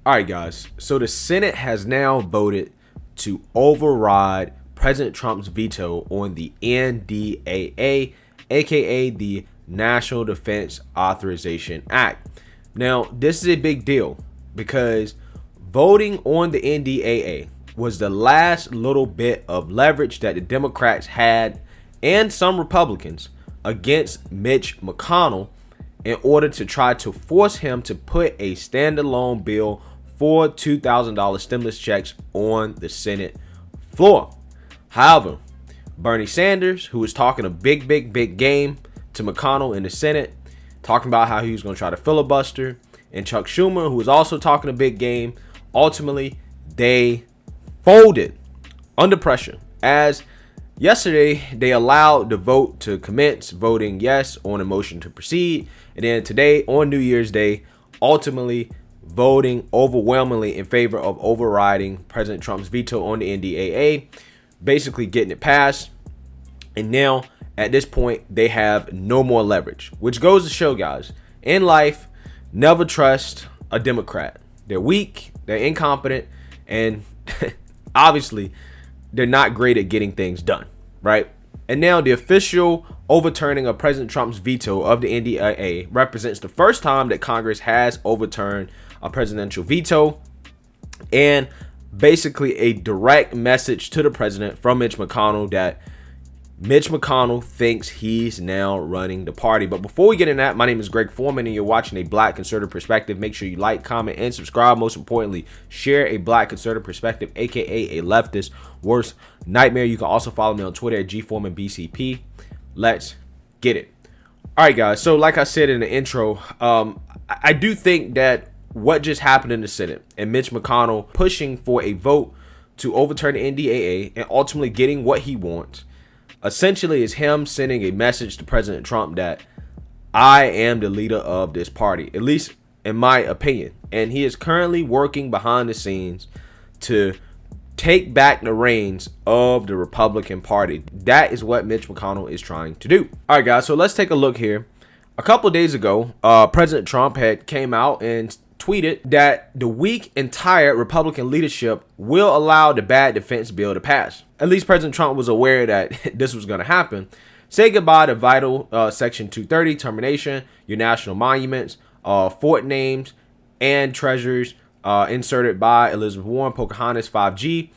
All right, guys. So the Senate has now voted to override President Trump's veto on the NDAA, aka the National Defense Authorization Act. Now, this is a big deal because voting on the NDAA was the last little bit of leverage that the Democrats had and some Republicans against Mitch McConnell in order to try to force him to put a standalone bill for $2,000 stimulus checks on the Senate floor. However, Bernie Sanders, who was talking a big game to McConnell in the Senate, talking about how he was going to try to filibuster, and Chuck Schumer, who was also talking a big game, ultimately they folded under pressure. As yesterday, they allowed the vote to commence, voting yes on a motion to proceed. And then today, on New Year's Day, ultimately voting overwhelmingly in favor of overriding President Trump's veto on the NDAA, basically getting it passed. And now, at this point, they have no more leverage, which goes to show, guys, in life, never trust a Democrat. They're weak, they're incompetent, and obviously, they're not great at getting things done, right? And now the official overturning of President Trump's veto of the NDAA represents the first time that Congress has overturned a presidential veto, and basically a direct message to the president from Mitch McConnell that Mitch McConnell thinks he's now running the party. But before we get into that, my name is Greg Foreman, and you're watching A Black Conservative Perspective. Make sure you like, comment, and subscribe. Most importantly, share A Black Conservative Perspective, aka a leftist worst nightmare. You can also follow me on Twitter at GForemanBCP. Let's get it. All right, guys. So like I said in the intro, I do think that what just happened in the Senate and Mitch McConnell pushing for a vote to overturn the NDAA and ultimately getting what he wants essentially is him sending a message to President Trump that I am the leader of this party, at least in my opinion. And he is currently working behind the scenes to take back the reins of the Republican Party. That is what Mitch McConnell is trying to do. All right, guys, so let's take a look here. A couple of days ago, President Trump had came out and tweeted that the weak and tired Republican leadership will allow the bad defense bill to pass. At least President Trump was aware that this was going to happen. Say goodbye to vital Section 230 termination, your national monuments, fort names, and treasures inserted by Elizabeth Warren, Pocahontas 5G,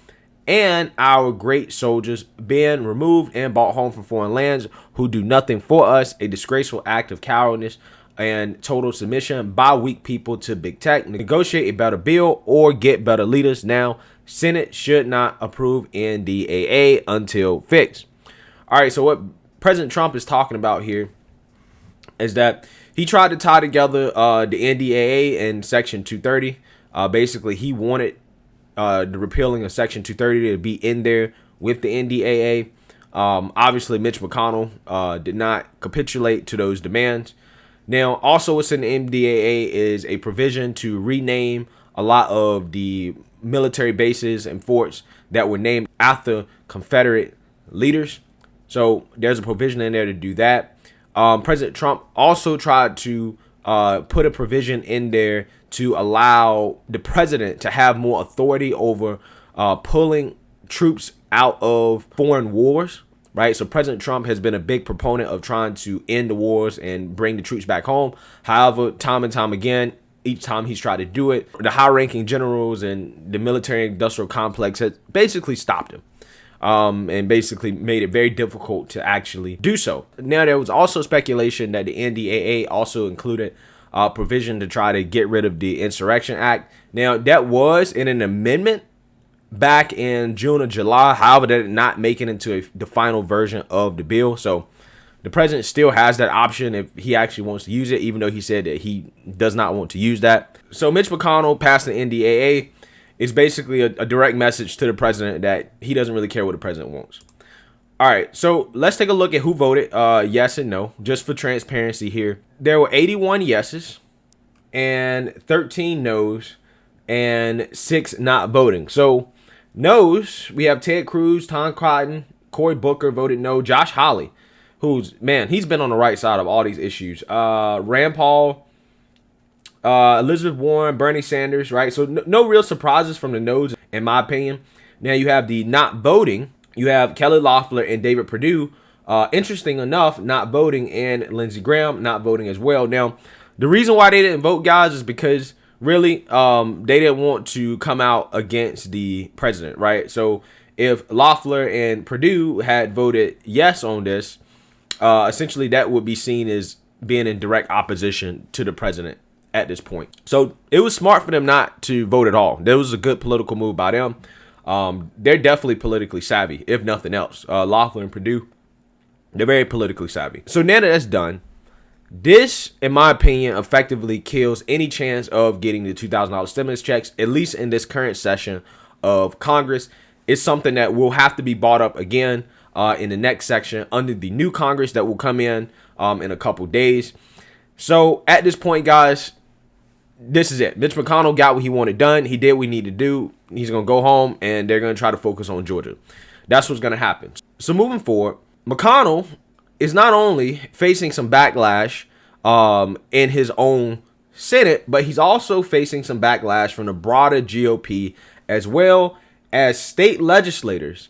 and our great soldiers being removed and brought home from foreign lands who do nothing for us, a disgraceful act of cowardice and total submission by weak people to big tech. Negotiate a better bill or get better leaders now. Senate should not approve NDAA until fixed. All right, so what President Trump is talking about here is that he tried to tie together the NDAA and Section 230. Basically, he wanted the repealing of Section 230 to be in there with the NDAA. Obviously, Mitch McConnell did not capitulate to those demands. Now, also what's in the NDAA is a provision to rename a lot of the military bases and forts that were named after Confederate leaders. So there's a provision in there to do that. President Trump also tried to put a provision in there to allow the president to have more authority over pulling troops out of foreign wars. Right, so President Trump has been a big proponent of trying to end the wars and bring the troops back home. However, time and time again, each time he's tried to do it, the high-ranking generals and the military-industrial complex has basically stopped him and basically made it very difficult to actually do so. Now, there was also speculation that the NDAA also included a provision to try to get rid of the Insurrection Act. Now, that was in an amendment back in June or July. However, that did not make it into the final version of the bill. So the president still has that option if he actually wants to use it, even though he said that he does not want to use that. So Mitch McConnell passing the NDAA is basically a direct message to the president that he doesn't really care what the president wants. All right, so let's take a look at who voted yes and no, just for transparency here. There were 81 yeses and 13 noes and 6 not voting. So no's, we have Ted Cruz, Tom Cotton, Cory Booker voted no. Josh Hawley, who's, man, he's been on the right side of all these issues. Rand Paul, Elizabeth Warren, Bernie Sanders, right? So no real surprises from the nodes, in my opinion. Now you have the not voting. You have Kelly Loeffler and David Perdue. Interesting enough, not voting, and Lindsey Graham not voting as well. Now, the reason why they didn't vote, guys, is because really they didn't want to come out against the president, right? So if Loeffler and Perdue had voted yes on this, essentially that would be seen as being in direct opposition to the president at this point. So it was smart for them not to vote at all. That was a good political move by them. They're definitely politically savvy, if nothing else. Loeffler and Perdue, they're very politically savvy. So now that that's done, this, in my opinion, effectively kills any chance of getting the $2,000 stimulus checks, at least in this current session of Congress. It's something that will have to be brought up again in the next section under the new Congress that will come in a couple days. So at this point, guys, this is it. Mitch McConnell got what he wanted done. He did what he needed to do. He's going to go home, and they're going to try to focus on Georgia. That's what's going to happen. So moving forward, McConnell is not only facing some backlash in his own Senate, but he's also facing some backlash from the broader GOP, as well as state legislators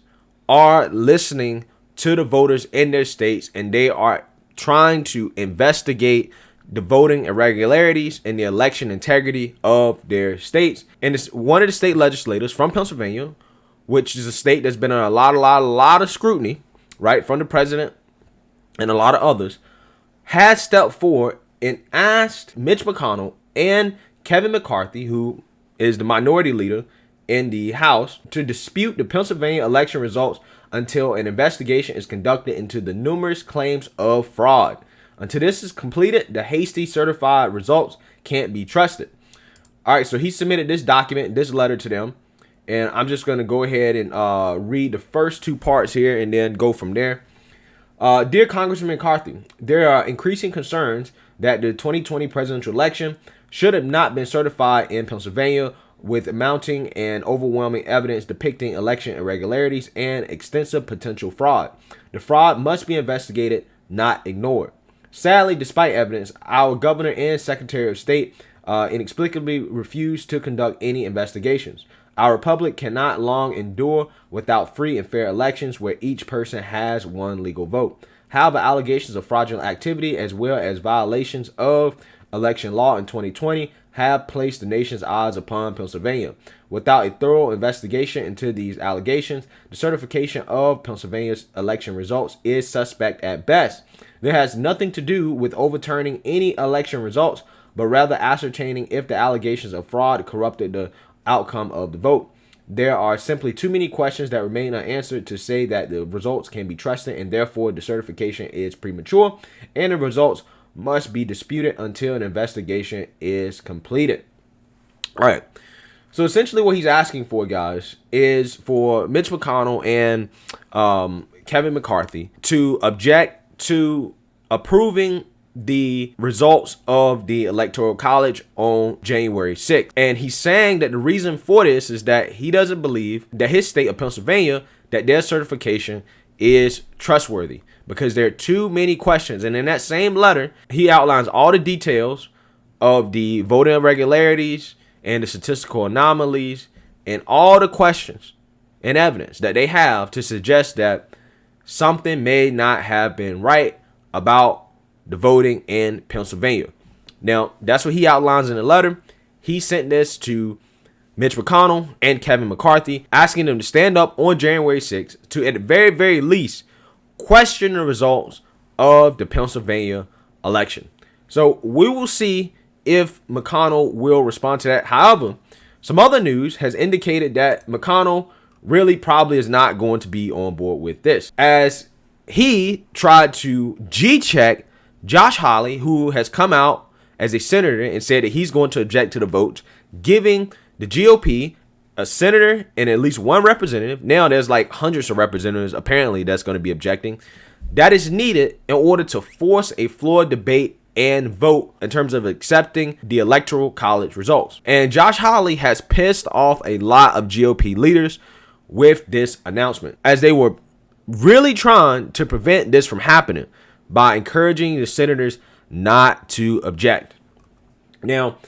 are listening to the voters in their states, and they are trying to investigate the voting irregularities and the election integrity of their states. And it's one of the state legislators from Pennsylvania, which is a state that's been under a lot of scrutiny, right, from the president and a lot of others, has stepped forward and asked Mitch McConnell and Kevin McCarthy, who is the minority leader in the House, to dispute the Pennsylvania election results until an investigation is conducted into the numerous claims of fraud. Until this is completed, the hasty certified results can't be trusted. All right, so he submitted this document, this letter to them, and I'm just going to go ahead and read the first two parts here and then go from there. Dear Congressman McCarthy, there are increasing concerns that the 2020 presidential election should have not been certified in Pennsylvania, with mounting and overwhelming evidence depicting election irregularities and extensive potential fraud. The fraud must be investigated, not ignored. Sadly, despite evidence, our governor and secretary of state inexplicably refused to conduct any investigations. Our republic cannot long endure without free and fair elections where each person has one legal vote. However, allegations of fraudulent activity as well as violations of election law in 2020 have placed the nation's eyes upon Pennsylvania. Without a thorough investigation into these allegations, the certification of Pennsylvania's election results is suspect at best. There has nothing to do with overturning any election results, but rather ascertaining if the allegations of fraud corrupted the outcome of the vote. There are simply too many questions that remain unanswered to say that the results can be trusted, and therefore the certification is premature, and the results must be disputed until an investigation is completed. All right. So essentially what he's asking for, guys, is for Mitch McConnell and Kevin McCarthy to object to approving the results of the Electoral College on January 6th. And he's saying that the reason for this is that he doesn't believe that his state of Pennsylvania, that their certification is trustworthy because there are too many questions. And in that same letter, he outlines all the details of the voting irregularities and the statistical anomalies and all the questions and evidence that they have to suggest that something may not have been right about the voting in Pennsylvania. Now, that's what he outlines in the letter. He sent this to Mitch McConnell and Kevin McCarthy, asking them to stand up on January 6th to, at the very, very least, question the results of the Pennsylvania election. So we will see if McConnell will respond to that. However, some other news has indicated that McConnell really probably is not going to be on board with this, as he tried to G-check Josh Hawley, who has come out as a senator and said that he's going to object to the vote, giving the GOP a senator and at least one representative. Now there's like hundreds of representatives apparently that's going to be objecting. That is needed in order to force a floor debate and vote in terms of accepting the Electoral College results. And Josh Hawley has pissed off a lot of GOP leaders with this announcement, as they were really trying to prevent this from happening by encouraging the senators not to object. Now,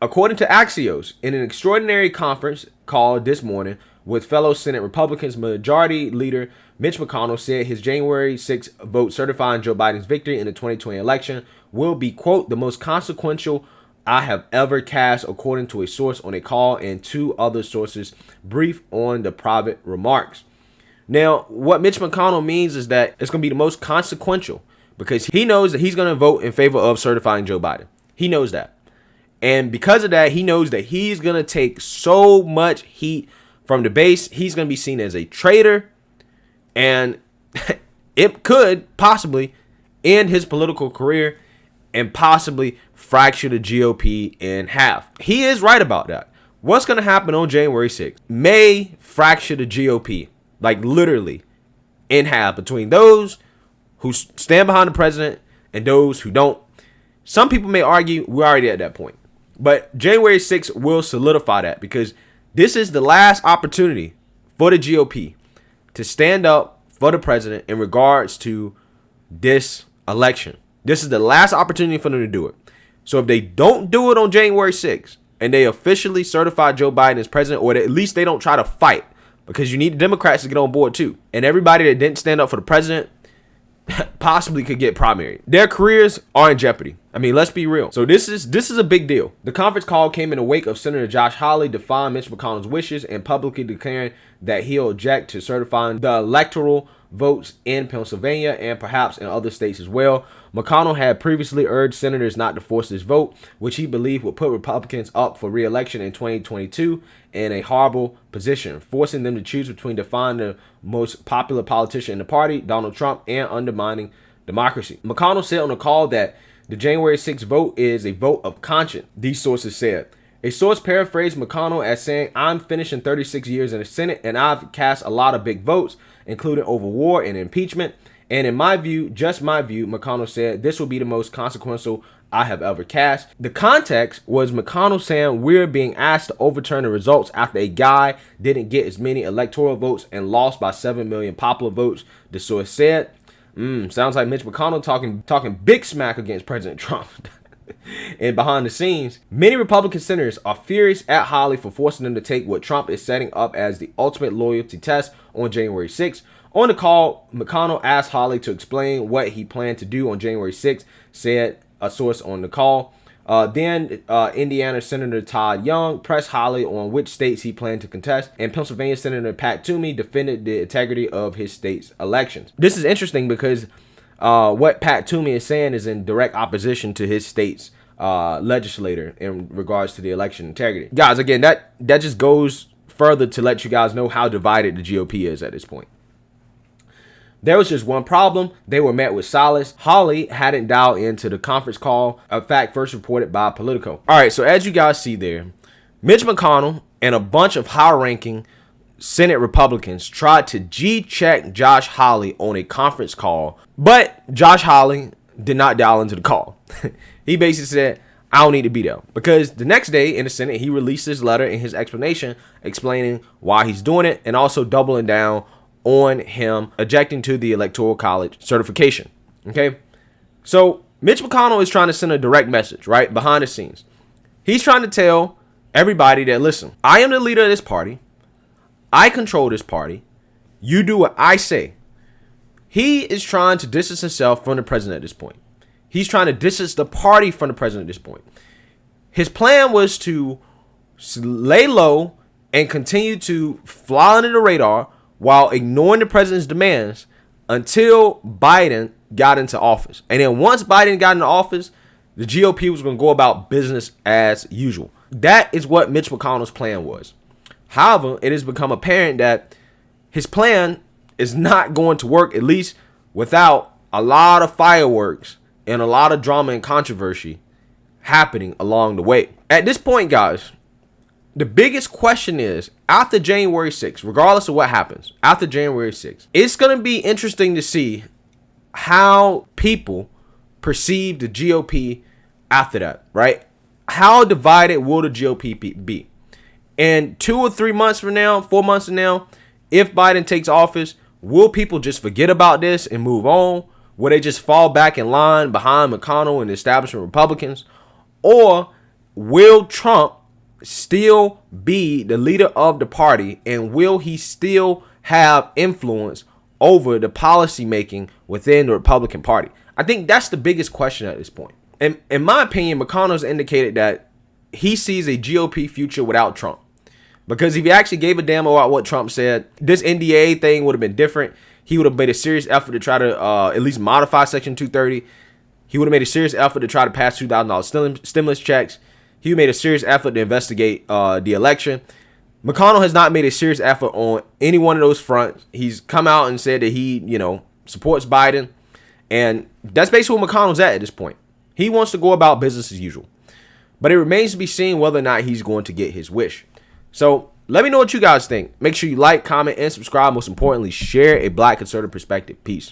According to Axios, in an extraordinary conference called this morning with fellow Senate Republicans, Majority Leader Mitch McConnell said his January 6th vote certifying Joe Biden's victory in the 2020 election will be, quote, the most consequential I have ever cast, according to a source on a call and two other sources brief on the private remarks. Now, what Mitch McConnell means is that it's going to be the most consequential because he knows that he's going to vote in favor of certifying Joe Biden. He knows that. And because of that, he knows that he's going to take so much heat from the base. He's going to be seen as a traitor, and it could possibly end his political career and possibly fracture the GOP in half. He is right about that. What's going to happen on January 6th may fracture the GOP, like literally in half, between those who stand behind the president and those who don't. Some people may argue we're already at that point. But January 6th will solidify that because this is the last opportunity for the GOP to stand up for the president in regards to this election. This is the last opportunity for them to do it. So if they don't do it on January 6th and they officially certify Joe Biden as president, or at least they don't try to fight, because you need the Democrats to get on board too. And everybody that didn't stand up for the president possibly could get primary. Their careers are in jeopardy. I mean, let's be real. So this is a big deal. The conference call came in the wake of Senator Josh Hawley defying Mitch McConnell's wishes and publicly declaring that he'll object to certifying the electoral votes in Pennsylvania and perhaps in other states as well. McConnell had previously urged senators not to force this vote, which he believed would put Republicans up for re-election in 2022 in a horrible position, forcing them to choose between defying the most popular politician in the party, Donald Trump, and undermining democracy. McConnell said on the call that the January 6th vote is a vote of conscience, these sources said. A source paraphrased McConnell as saying, I'm finishing 36 years in the Senate and I've cast a lot of big votes, including over war and impeachment. And in my view, just my view, McConnell said, this will be the most consequential I have ever cast. The context was McConnell saying we're being asked to overturn the results after a guy didn't get as many electoral votes and lost by 7 million popular votes, the source said. Sounds like Mitch McConnell talking big smack against President Trump. And behind the scenes, many Republican senators are furious at Hawley for forcing them to take what Trump is setting up as the ultimate loyalty test on January 6th. On the call, McConnell asked Hawley to explain what he planned to do on January 6th, said a source on the call. Then Indiana Senator Todd Young pressed Hawley on which states he planned to contest, and Pennsylvania Senator Pat Toomey defended the integrity of his state's elections. This is interesting because what Pat Toomey is saying is in direct opposition to his state's legislator in regards to the election integrity. Guys, again, that just goes further to let you guys know how divided the GOP is at this point. There was just one problem. They were met with solace. Hawley hadn't dialed into the conference call, a fact first reported by Politico. All right, so as you guys see there, Mitch McConnell and a bunch of high-ranking Senate Republicans tried to G-check Josh Hawley on a conference call, but Josh Hawley did not dial into the call. He basically said, I don't need to be there. Because the next day in the Senate, he released his letter and his explanation explaining why he's doing it and also doubling down on him objecting to the Electoral College certification. Okay? So Mitch McConnell is trying to send a direct message, right? Behind the scenes. He's trying to tell everybody that, listen, I am the leader of this party. I control this party. You do what I say. He is trying to distance himself from the president at this point. He's trying to distance the party from the president at this point. His plan was to lay low and continue to fly under the radar while ignoring the president's demands until Biden got into office. And then once Biden got into office, the GOP was going to go about business as usual. That is what Mitch McConnell's plan was. However, it has become apparent that his plan is not going to work, at least without a lot of fireworks and a lot of drama and controversy happening along the way. At this point, guys, the biggest question is, after January 6th, regardless of what happens, after January 6th, it's going to be interesting to see how people perceive the GOP after that, right? How divided will the GOP be? And 2 or 3 months from now, 4 months from now, if Biden takes office, will people just forget about this and move on? Will they just fall back in line behind McConnell and the establishment Republicans? Or will Trump still be the leader of the party, and will he still have influence over the policy making within the Republican Party? I think that's the biggest question at this point. And in my opinion, McConnell's indicated that he sees a GOP future without Trump. Because if he actually gave a damn about what Trump said, this NDAA thing would have been different. He would have made a serious effort to try to at least modify Section 230. He would have made a serious effort to try to pass $2,000 stimulus checks. He made a serious effort to investigate the election. McConnell has not made a serious effort on any one of those fronts. He's come out and said that he, supports Biden. And that's basically where McConnell's at this point. He wants to go about business as usual. But it remains to be seen whether or not he's going to get his wish. So let me know what you guys think. Make sure you like, comment, and subscribe. Most importantly, share a Black conservative perspective. Peace.